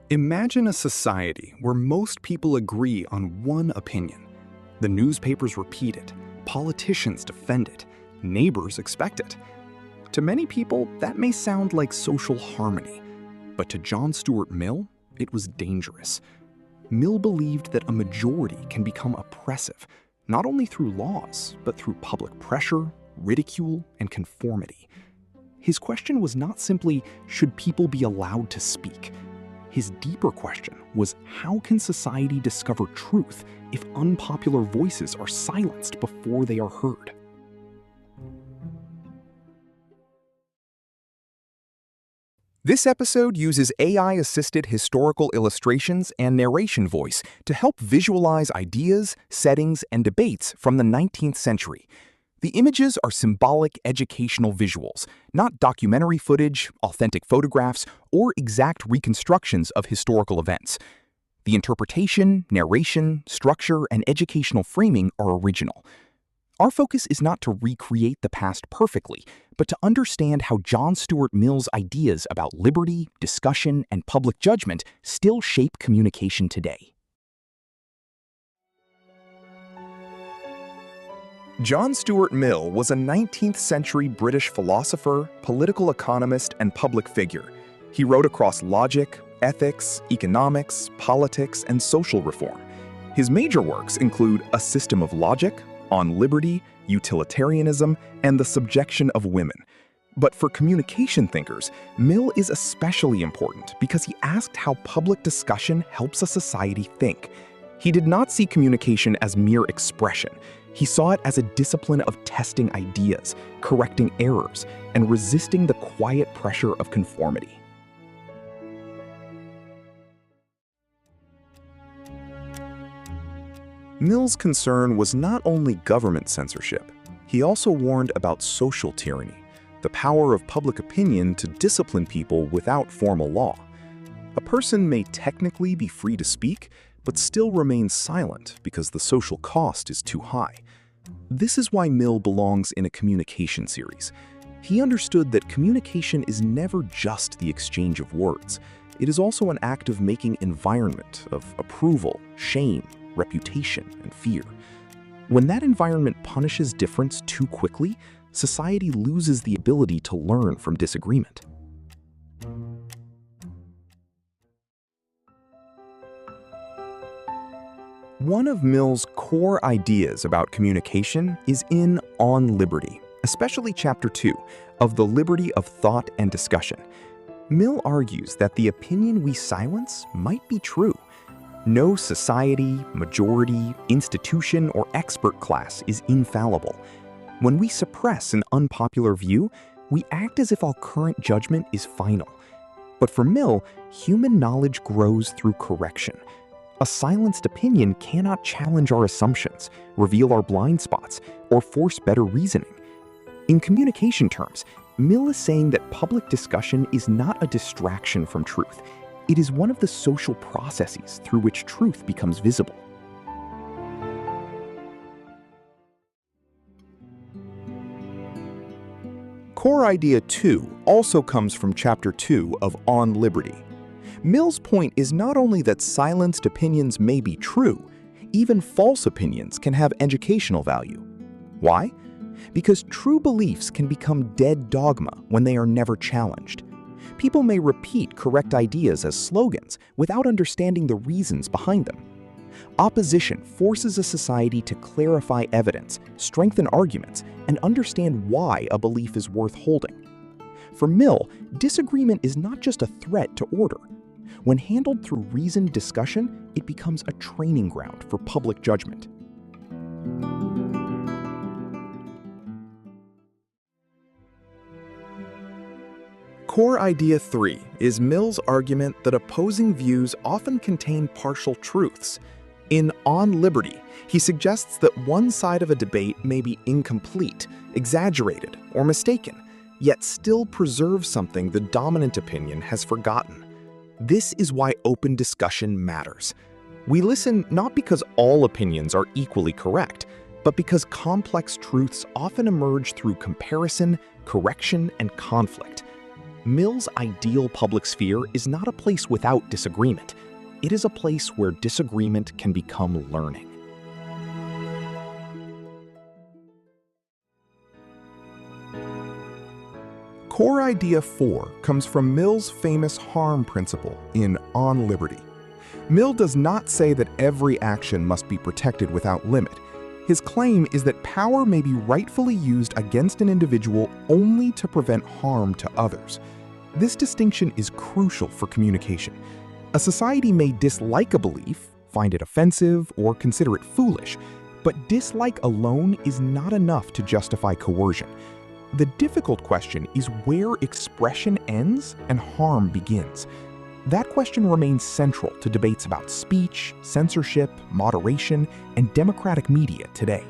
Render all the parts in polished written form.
Imagine a society where most people agree on one opinion. The newspapers repeat it, politicians defend it, neighbors expect it. To many people, that may sound like social harmony, but to John Stuart Mill, it was dangerous. Mill believed that a majority can become oppressive, not only through laws, but through public pressure, ridicule, and conformity. His question was not simply, should people be allowed to speak? His deeper question was, how can society discover truth if unpopular voices are silenced before they are heard? This episode uses AI-assisted historical illustrations and narration voice to help visualize ideas, settings, and debates from the 19th century. The images are symbolic educational visuals, not documentary footage, authentic photographs, or exact reconstructions of historical events. The interpretation, narration, structure, and educational framing are original. Our focus is not to recreate the past perfectly, but to understand how John Stuart Mill's ideas about liberty, discussion, and public judgment still shape communication today. John Stuart Mill was a 19th century British philosopher, political economist, and public figure. He wrote across logic, ethics, economics, politics, and social reform. His major works include A System of Logic, On Liberty, Utilitarianism, and the Subjection of Women. But for communication thinkers, Mill is especially important because he asked how public discussion helps a society think. He did not see communication as mere expression. He saw it as a discipline of testing ideas, correcting errors, and resisting the quiet pressure of conformity. Mill's concern was not only government censorship. He also warned about social tyranny, the power of public opinion to discipline people without formal law. A person may technically be free to speak, but still remain silent because the social cost is too high. This is why Mill belongs in a communication series. He understood that communication is never just the exchange of words. It is also an act of making environment of approval, shame, reputation, and fear. When that environment punishes difference too quickly, society loses the ability to learn from disagreement. One of Mill's core ideas about communication is in On Liberty, especially Chapter 2, of the liberty of thought and discussion. Mill argues that the opinion we silence might be true. No society, majority, institution, or expert class is infallible. When we suppress an unpopular view, we act as if our current judgment is final. But for Mill, human knowledge grows through correction. A silenced opinion cannot challenge our assumptions, reveal our blind spots, or force better reasoning. In communication terms, Mill is saying that public discussion is not a distraction from truth. It is one of the social processes through which truth becomes visible. Core idea 2 also comes from Chapter 2 of On Liberty. Mill's point is not only that silenced opinions may be true, even false opinions can have educational value. Why? Because true beliefs can become dead dogma when they are never challenged. People may repeat correct ideas as slogans without understanding the reasons behind them. Opposition forces a society to clarify evidence, strengthen arguments, and understand why a belief is worth holding. For Mill, disagreement is not just a threat to order. When handled through reasoned discussion, it becomes a training ground for public judgment. Core idea 3 is Mill's argument that opposing views often contain partial truths. In On Liberty, he suggests that one side of a debate may be incomplete, exaggerated, or mistaken, yet still preserve something the dominant opinion has forgotten. This is why open discussion matters. We listen not because all opinions are equally correct, but because complex truths often emerge through comparison, correction, and conflict. Mill's ideal public sphere is not a place without disagreement. It is a place where disagreement can become learning. Core idea 4 comes from Mill's famous harm principle in On Liberty. Mill does not say that every action must be protected without limit. His claim is that power may be rightfully used against an individual only to prevent harm to others. This distinction is crucial for communication. A society may dislike a belief, find it offensive, or consider it foolish, but dislike alone is not enough to justify coercion. The difficult question is where expression ends and harm begins. That question remains central to debates about speech, censorship, moderation, and democratic media today.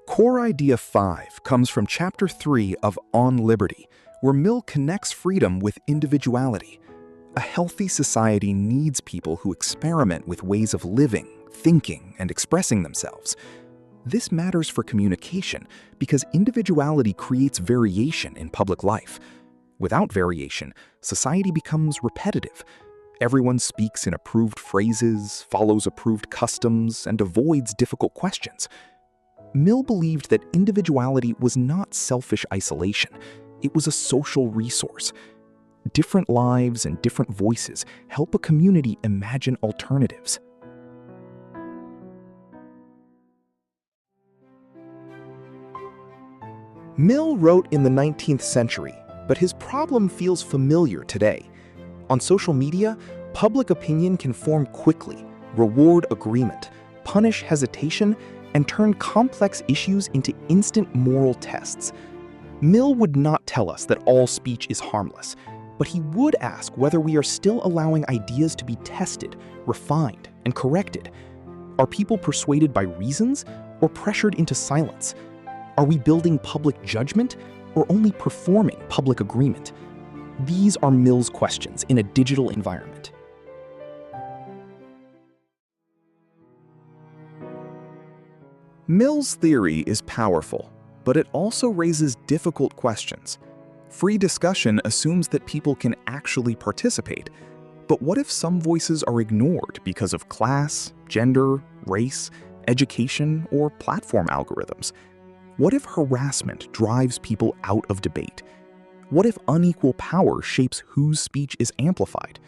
Core idea 5 comes from Chapter 3 of On Liberty, where Mill connects freedom with individuality. A healthy society needs people who experiment with ways of living, thinking, and expressing themselves. This matters for communication because individuality creates variation in public life. Without variation, society becomes repetitive. Everyone speaks in approved phrases, follows approved customs, and avoids difficult questions. Mill believed that individuality was not selfish isolation. It was a social resource. Different lives and different voices help a community imagine alternatives. Mill wrote in the 19th century, but his problem feels familiar today. On social media, public opinion can form quickly, reward agreement, punish hesitation, and turn complex issues into instant moral tests. Mill would not tell us that all speech is harmless, but he would ask whether we are still allowing ideas to be tested, refined, and corrected. Are people persuaded by reasons or pressured into silence? Are we building public judgment or only performing public agreement? These are Mill's questions in a digital environment. Mill's theory is powerful, but it also raises difficult questions. Free discussion assumes that people can actually participate. But what if some voices are ignored because of class, gender, race, education, or platform algorithms? What if harassment drives people out of debate? What if unequal power shapes whose speech is amplified?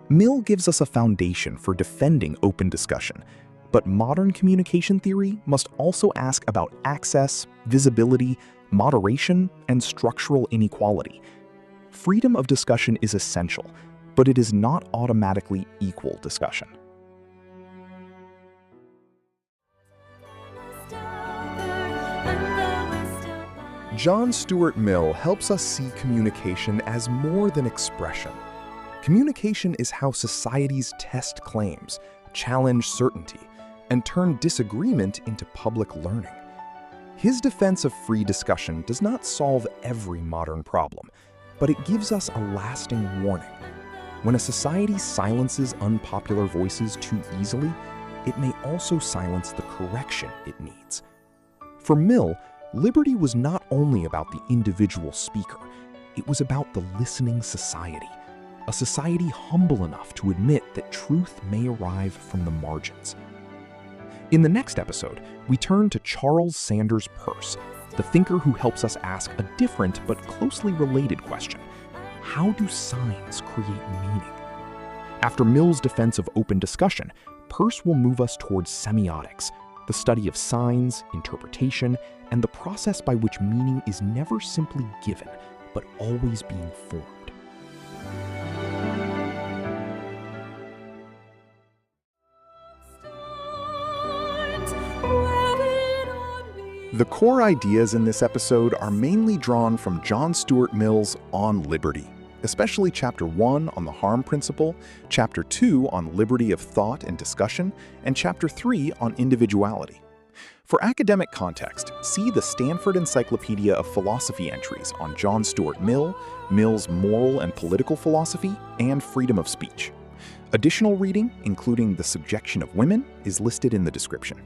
Mill gives us a foundation for defending open discussion, but modern communication theory must also ask about access, visibility, moderation, and structural inequality. Freedom of discussion is essential, but it is not automatically equal discussion. John Stuart Mill helps us see communication as more than expression. Communication is how societies test claims, challenge certainty, and turn disagreement into public learning. His defense of free discussion does not solve every modern problem, but it gives us a lasting warning. When a society silences unpopular voices too easily, it may also silence the correction it needs. For Mill, liberty was not only about the individual speaker, it was about the listening society, a society humble enough to admit that truth may arrive from the margins. In the next episode, we turn to Charles Sanders Peirce, the thinker who helps us ask a different but closely related question: how do signs create meaning? After Mill's defense of open discussion, Peirce will move us towards semiotics, the study of signs, interpretation, and the process by which meaning is never simply given, but always being formed. The core ideas in this episode are mainly drawn from John Stuart Mill's On Liberty, especially Chapter 1 on the harm principle, Chapter 2 on liberty of thought and discussion, and Chapter 3 on individuality. For academic context, see the Stanford Encyclopedia of Philosophy entries on John Stuart Mill, Mill's moral and political philosophy, and freedom of speech. Additional reading, including The Subjection of Women, is listed in the description.